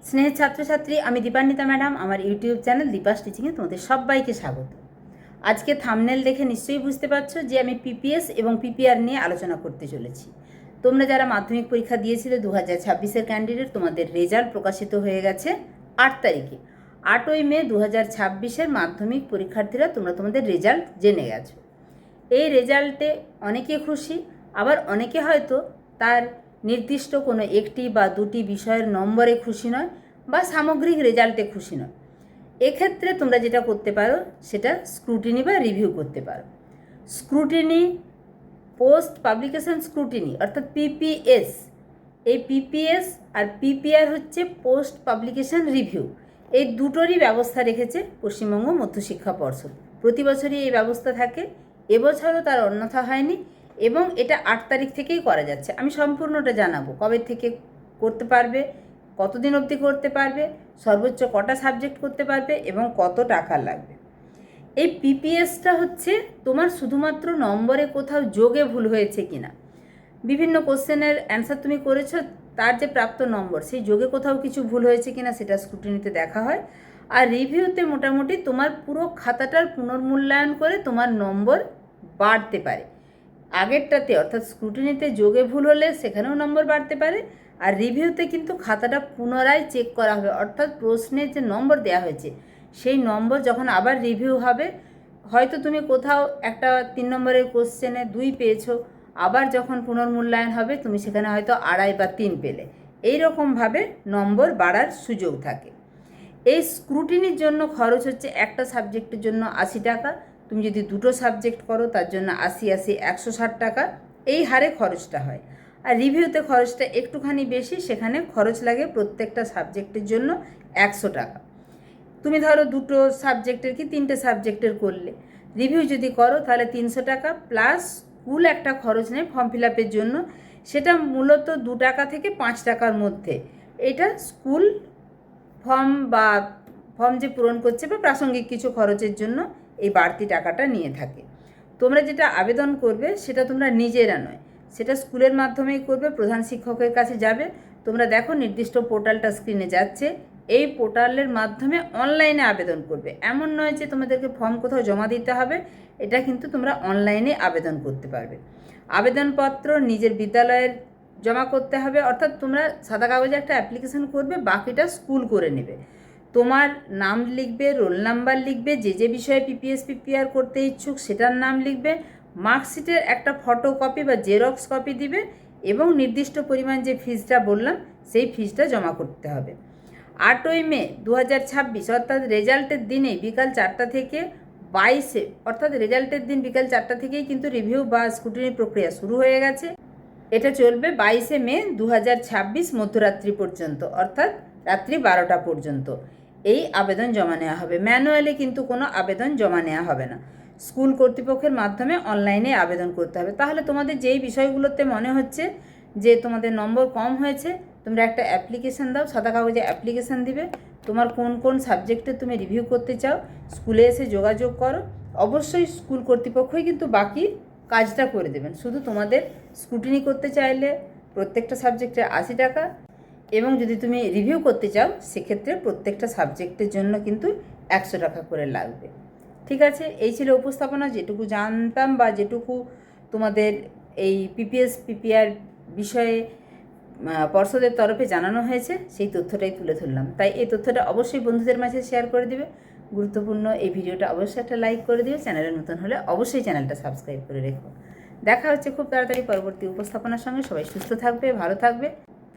স্নেহের ছাত্রছাত্রী, আমি দীপান্বিতা ম্যাডাম। আমার ইউটিউব চ্যানেল দীপাস টিচিংয়ে তোমাদের সবাইকে স্বাগত। আজকে থাম্বনেল দেখে নিশ্চয়ই বুঝতে পারছো যে আমি পিপিএস এবং পিপিআর নিয়ে আলোচনা করতে চলেছি। তোমরা যারা মাধ্যমিক পরীক্ষা দিয়েছিলে 2026-এর ক্যান্ডিডেট, তোমাদের রেজাল্ট প্রকাশিত হয়ে গেছে 8 তারিখে। 8ই মে 2026-এর মাধ্যমিক পরীক্ষার্থীরা তোমরা তোমাদের রেজাল্ট জেনে গেছো। এই রেজাল্টে অনেকে খুশি, আবার অনেকে হয়তো তার নির্দিষ্ট কোনো একটি বা দুটি বিষয়ের নম্বরে খুশি নয় বা সামগ্রিক রেজাল্টে খুশি নয়। এক্ষেত্রে তোমরা যেটা করতে পারো সেটা স্ক্রুটিনি বা রিভিউ করতে পারো। স্ক্রুটিনি, পোস্ট পাবলিকেশন স্ক্রুটিনি অর্থাৎ পিপিএস। এই পিপিএস আর পিপিআর হচ্ছে পোস্ট পাবলিকেশন রিভিউ। এই দুটোরই ব্যবস্থা রেখেছে পশ্চিমবঙ্গ মধ্যশিক্ষা পর্ষদ। প্রতি বছরই এই ব্যবস্থা থাকে, এবছরও তার অন্যথা হয়নি এবং এটা 8 তারিখ থেকেই করা যাচ্ছে। আমি সম্পূর্ণটা জানাবো, কবে থেকে করতে পারবে, কতদিন অবধি করতে পারবে, সর্বোচ্চ কটা সাবজেক্ট করতে পারবে এবং কত টাকা লাগবে। এই পিপিএসটা হচ্ছে তোমার শুধুমাত্র নম্বরে কোথাও যোগে ভুল হয়েছে কিনা, বিভিন্ন কোশ্চেনের অ্যান্সার তুমি করেছো, তার যে প্রাপ্ত নম্বর সেই যোগে কোথাও কিছু ভুল হয়েছে কিনা সেটা স্ক্রুটিনিতে দেখা হয়। আর রিভিউতে মোটামুটি তোমার পুরো খাতাটার পুনর্মূল্যায়ন করে তোমার নম্বর বাড়তে পারে। আগেরটাতে অর্থাৎ স্ক্রুটিনিতে যোগে ভুল হলে সেখানেও নম্বর বাড়তে পারে, আর রিভিউতে কিন্তু খাতাটা পুনরায় চেক করা হবে, অর্থাৎ প্রশ্নের যে নম্বর দেওয়া হয়েছে সেই নম্বর যখন আবার রিভিউ হবে, হয়তো তুমি কোথাও একটা 3 নম্বরের কোশ্চেনে 2 পেয়েছো, আবার যখন পুনর্মূল্যায়ন হবে তুমি সেখানে হয়তো 2.5 বা 3 পেলে। এইরকমভাবে নম্বর বাড়ার সুযোগ থাকে। এই স্ক্রুটিনির জন্য খরচ হচ্ছে একটা সাবজেক্টের জন্য 80 টাকা। তুমি যদি দুটো সাবজেক্ট করো তার জন্য 80 160 টাকা, এই হারে খরচটা হয়। আর রিভিউতে খরচটা একটুখানি বেশি, সেখানে খরচ লাগে প্রত্যেকটা সাবজেক্টের জন্য 100 টাকা। তুমি ধরো দুটো সাবজেক্টের কি 3টে সাবজেক্টের করলে, রিভিউ যদি করো তাহলে 300 টাকা প্লাস স্কুল একটা খরচ নেয় ফর্ম ফিল আপের জন্য, সেটা মূলত 2 টাকা থেকে 5 টাকার মধ্যে। এটা স্কুল ফর্ম যে পূরণ করছে বা প্রাসঙ্গিক কিছু খরচের জন্য এই বাড়তি টাকাটা নিয়ে থাকে। তোমরা যেটা আবেদন করবে সেটা তোমরা নিজেরা নয়, সেটা স্কুলের মাধ্যমেই করবে, প্রধান শিক্ষকের কাছে যাবে। তোমরা দেখো নির্দিষ্ট পোর্টালটা স্ক্রিনে যাচ্ছে, এই পোর্টালের মাধ্যমে অনলাইনে আবেদন করবে। এমন নয় যে তোমাদেরকে ফর্ম কোথাও জমা দিতে হবে, এটা কিন্তু তোমরা অনলাইনে আবেদন করতে পারবে। আবেদনপত্র নিজের বিদ্যালয়ের জমা করতে হবে, অর্থাৎ তোমরা সাদা কাগজে একটা অ্যাপ্লিকেশন করবে, বাকিটা স্কুল করে নেবে। তোমার নাম লিখবে, রোল নাম্বার লিখবে, যে বিষয়ে পিপিএস পিপিআর করতে ইচ্ছুক সেটার নাম লিখবে, মার্কশিটের একটা ফটোকপি বা জেরক্স কপি দিবে এবং নির্দিষ্ট পরিমাণ যে ফিজটা বললাম সেই ফিজটা জমা করতে হবে। 8ই মে 2026 অর্থাৎ রেজাল্টের দিনেই বিকাল 4টা থেকে 22 অর্থাৎ রেজাল্টের দিন বিকাল 4টা থেকেই কিন্তু রিভিউ বা স্ক্রুটিনি প্রক্রিয়া শুরু হয়ে গেছে। এটা চলবে 22 মে 2026 মধ্যরাত্রি পর্যন্ত, অর্থাৎ রাত্রি 12টা পর্যন্ত এই আবেদন জমা নেওয়া হবে। ম্যানুয়ালি কিন্তু কোনো আবেদন জমা নেওয়া হবে না, স্কুল কর্তৃপক্ষের মাধ্যমে অনলাইনে আবেদন করতে হবে। তাহলে তোমাদের যেই বিষয়গুলোতে মনে হচ্ছে যে তোমাদের নম্বর কম হয়েছে, তোমরা একটা অ্যাপ্লিকেশান দাও, সাদা কাগজে অ্যাপ্লিকেশান দিবে, তোমার কোন কোন সাবজেক্টে তুমি রিভিউ করতে চাও স্কুলে এসে যোগাযোগ করো। অবশ্যই স্কুল কর্তৃপক্ষই কিন্তু বাকি কাজটা করে দেবেন। শুধু তোমাদের স্ক্রুটিনি করতে চাইলে প্রত্যেকটা সাবজেক্টে 80 টাকা, এবং যদি তুমি রিভিউ করতে চাও সেক্ষেত্রে প্রত্যেকটা সাবজেক্টের জন্য কিন্তু 100 টাকা করে লাগবে। ঠিক আছে, এই ছিল উপস্থাপনা। যেটুকু জানতাম বা যেটুকু তোমাদের এই পিপিএস পিপিআর বিষয়ে পর্ষদের তরফে জানানো হয়েছে সেই তথ্যটাই তুলে ধরলাম। তাই এই তথ্যটা অবশ্যই বন্ধুদের মাঝে শেয়ার করে দিবে। গুরুত্বপূর্ণ এই ভিডিওটা অবশ্যই একটা লাইক করে দিও। চ্যানেলে নতুন হলে অবশ্যই চ্যানেলটা সাবস্ক্রাইব করে রেখো। দেখা হচ্ছে খুব তাড়াতাড়ি পরবর্তী উপস্থাপনার সঙ্গে। সবাই সুস্থ থাকবে, ভালো থাকবে।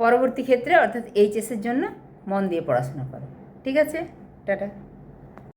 পরবর্তী ক্ষেত্রে অর্থাৎ এইচএসের জন্য মন দিয়ে পড়াশোনা করো। ঠিক আছে, টাটা।